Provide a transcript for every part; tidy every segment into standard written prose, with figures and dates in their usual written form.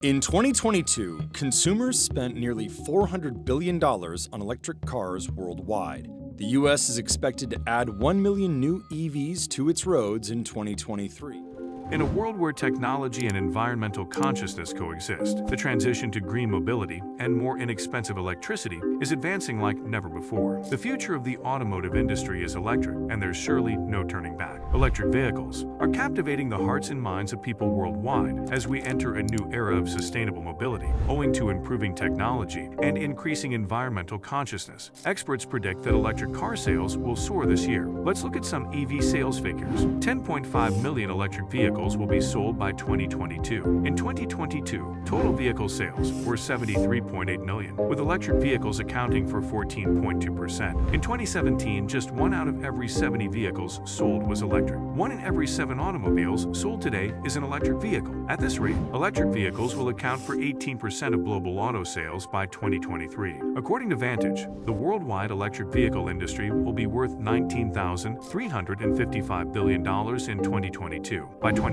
In 2022, consumers spent nearly $400 billion on electric cars worldwide. The U.S. is expected to add 1 million new EVs to its roads in 2023. In a world where technology and environmental consciousness coexist, the transition to green mobility and more inexpensive electricity is advancing like never before. The future of the automotive industry is electric, and there's surely no turning back. Electric vehicles are captivating the hearts and minds of people worldwide as we enter a new era of sustainable mobility, owing to improving technology and increasing environmental consciousness. Experts predict that electric car sales will soar this year. Let's look at some EV sales figures. 10.5 million electric vehicles will be sold by 2022. In 2022, total vehicle sales were 73.8 million, with electric vehicles accounting for 14.2%. In 2017, just 1 out of every 70 vehicles sold was electric. 1 in every 7 automobiles sold today is an electric vehicle. At this rate, electric vehicles will account for 18% of global auto sales by 2023. According to Vantage, the worldwide electric vehicle industry will be worth $19,355 billion in 2022. By 2030,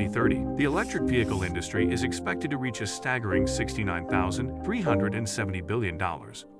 the electric vehicle industry is expected to reach a staggering $69,370 billion,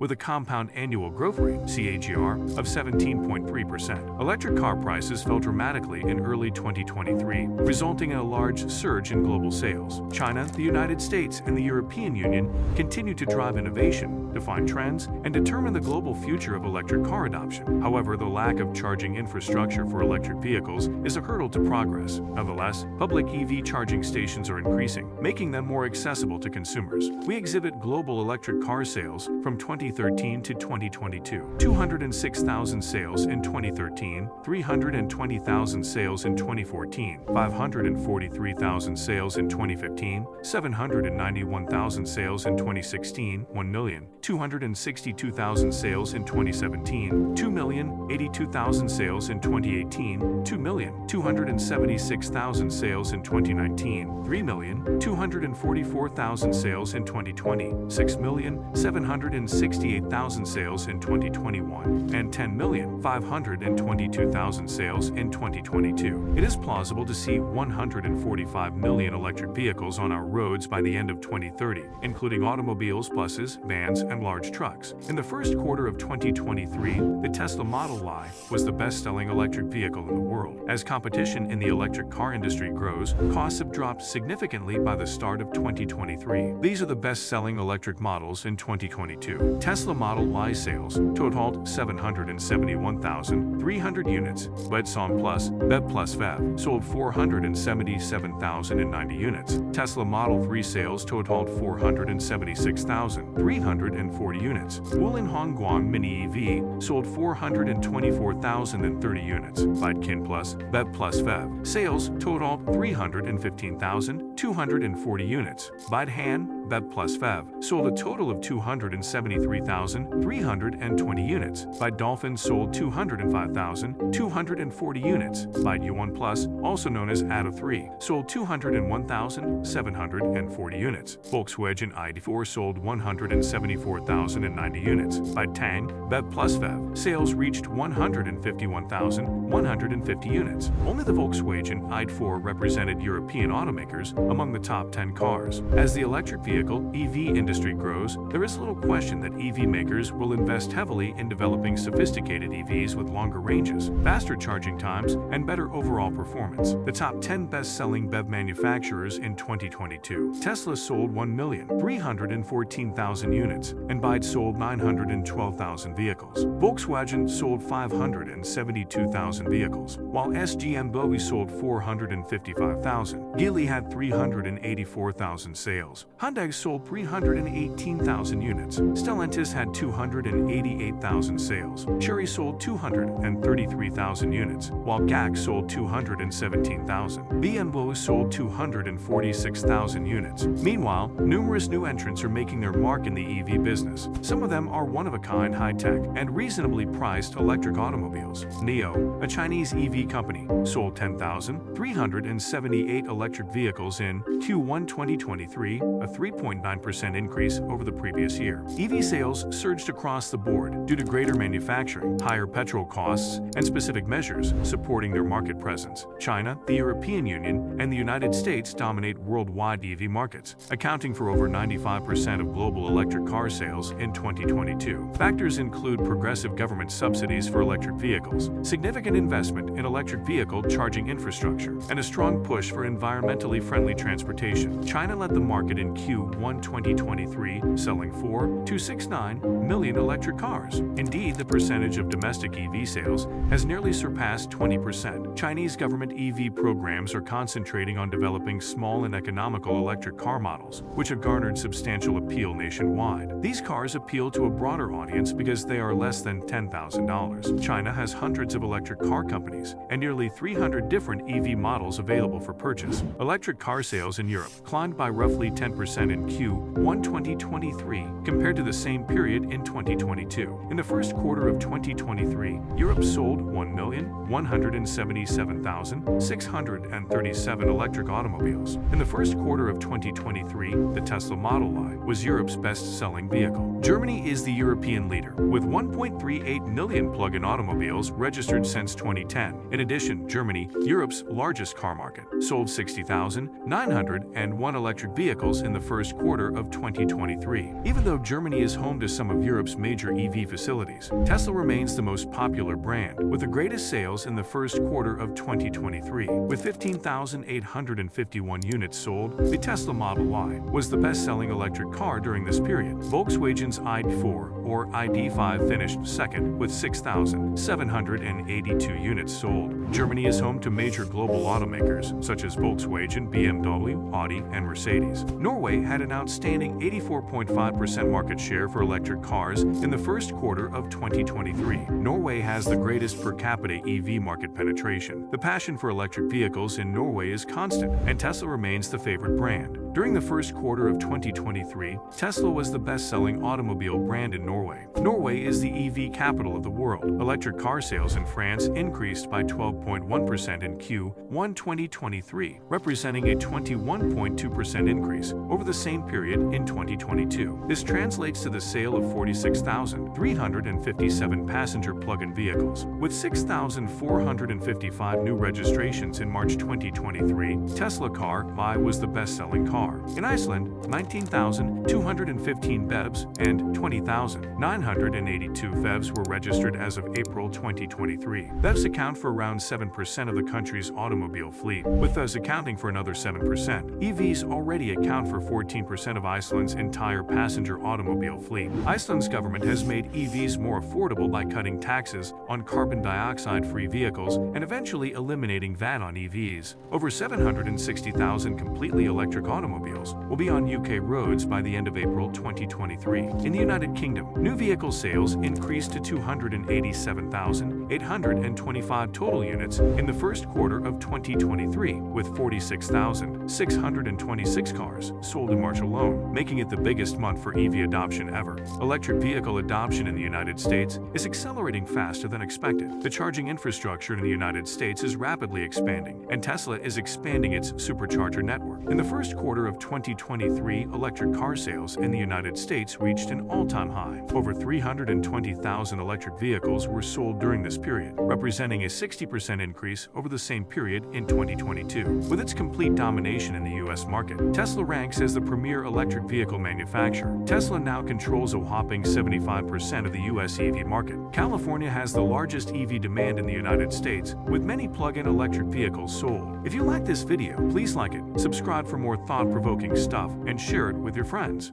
with a compound annual growth rate (CAGR) of 17.3%. Electric car prices fell dramatically in early 2023, resulting in a large surge in global sales. China, the United States, and the European Union continue to drive innovation, define trends, and determine the global future of electric car adoption. However, the lack of charging infrastructure for electric vehicles is a hurdle to progress. Nonetheless, public EV charging stations are increasing, making them more accessible to consumers. We exhibit global electric car sales from 2013 to 2022. 206,000 sales in 2013, 320,000 sales in 2014, 543,000 sales in 2015, 791,000 sales in 2016, 1,262,000 sales in 2017, 2,082,000 sales in 2018, 2,276,000 sales in 2019, 3,244,000 sales in 2020, 6,768,000 sales in 2021, and 10,522,000 sales in 2022. It is plausible to see 145 million electric vehicles on our roads by the end of 2030, including automobiles, buses, vans, and large trucks. In the first quarter of 2023, the Tesla Model Y was the best-selling electric vehicle in the world. As competition in the electric car industry grows, costs have dropped significantly by the start of 2023. These are the best-selling electric models in 2022. Tesla Model Y sales totaled 771,300 units. Letson Plus, BEV Plus PHEV sold 477,090 units. Tesla Model 3 sales totaled 476,340 units. Wuling Hongguang Mini EV sold 424,030 units. Vidkin Plus, BEV Plus PHEV sales totaled 315,240 units. Vidhan BEV Plus PHEV sold a total of 273,320 units. Dolphin sold 205,240 units. Yuan Plus, also known as Atto 3, sold 201,740 units. Volkswagen ID.4 sold 174,090 units. Tang BEV Plus PHEV sales reached 151,150 units. Only the Volkswagen ID.4 represented European automakers among the top 10 cars. As the electric vehicle EV industry grows, there is little question that EV makers will invest heavily in developing sophisticated EVs with longer ranges, faster charging times, and better overall performance. The top 10 best-selling BEV manufacturers in 2022. Tesla sold 1,314,000 units, and BYD sold 912,000 vehicles. Volkswagen sold 572,000 vehicles, while SG Bowie sold 455,000. Geely had 384,000 sales. Hyundai sold 318,000 units. Stellantis had 288,000 sales. Chery sold 233,000 units, while GAC sold 217,000. BMW sold 246,000 units. Meanwhile, numerous new entrants are making their mark in the EV business. Some of them are one-of-a-kind high-tech and reasonably priced electric automobiles. NIO, a Chinese EV company, sold 10,378 electric vehicles in Q1 2023, a 3.9% increase over the previous year. EV sales surged across the board due to greater manufacturing, higher petrol costs, and specific measures supporting their market presence. China, the European Union, and the United States dominate worldwide EV markets, accounting for over 95% of global electric car sales in 2022. Factors include progressive government subsidies for electric vehicles, significant investment in electric vehicle charging infrastructure, and a strong push for environmentally friendly transportation. China led the market in Q1 2023, selling 4.269 million electric cars. Indeed, the percentage of domestic EV sales has nearly surpassed 20%. Chinese government EV programs are concentrating on developing small and economical electric car models, which have garnered substantial appeal nationwide. These cars appeal to a broader audience because they are less than $10,000. China has hundreds of electric car companies and nearly 300 different EV models available for purchase. Electric car sales in Europe climbed by roughly 10% in Q1 2023 compared to the same period in 2022. In the first quarter of 2023, Europe sold 1,177,637 electric automobiles. In the first quarter of 2023, the Tesla Model Y was Europe's best-selling vehicle. Germany is the European leader, with 1.38 million plug-in automobiles registered since 2010. In addition, Germany, Europe's largest car market, sold 60,901 electric vehicles in the first quarter of 2023. Even though Germany is home to some of Europe's major EV facilities, Tesla remains the most popular brand, with the greatest sales in the first quarter of 2023. With 15,851 units sold, the Tesla Model Y was the best-selling electric car during this period. Volkswagen's ID.4 or ID.5 finished second with 6,782 units sold. Germany is home to major global automakers such as Volkswagen, BMW, Audi, and Mercedes. Norway had an outstanding 84.5% market share for electric cars in the first quarter of 2023. Norway has the greatest per capita EV market penetration. The passion for electric vehicles in Norway is constant, and Tesla remains the favorite brand. During the first quarter of 2023, Tesla was the best-selling automobile brand in Norway. Norway is the EV capital of the world. Electric car sales in France increased by 12.1% in Q1 2023, representing a 21.2% increase over the same period in 2022. This translates to the sale of 46,357 passenger plug-in vehicles. With 6,455 new registrations in March 2023, Tesla Car Y was the best-selling car. In Iceland, 19,215 BEVs and 20,982 FEVs were registered as of April 2023. BEVs account for around 7% of the country's automobile fleet, with those accounting for another 7%. EVs already account for 14% of Iceland's entire passenger automobile fleet. Iceland's government has made EVs more affordable by cutting taxes on carbon dioxide-free vehicles and eventually eliminating VAT on EVs. Over 760,000 completely electric automobiles will be on UK roads by the end of April 2023. In the United Kingdom, new vehicle sales increased to 287,825 total units in the first quarter of 2023, with 46,626 cars sold in March alone, making it the biggest month for EV adoption ever. Electric vehicle adoption in the United States is accelerating faster than expected. The charging infrastructure in the United States is rapidly expanding, and Tesla is expanding its supercharger network. In the first quarter of 2023, electric car sales in the United States reached an all-time high. Over 320,000 electric vehicles were sold during this period, representing a 60% increase over the same period in 2022. With its complete domination in the U.S. market, Tesla ranks as the premier electric vehicle manufacturer. Tesla now controls a whopping 75% of the U.S. EV market. California has the largest EV demand in the United States, with many plug-in electric vehicles sold. If you like this video, please like it, subscribe for more thought-provoking stuff, and share it with your friends.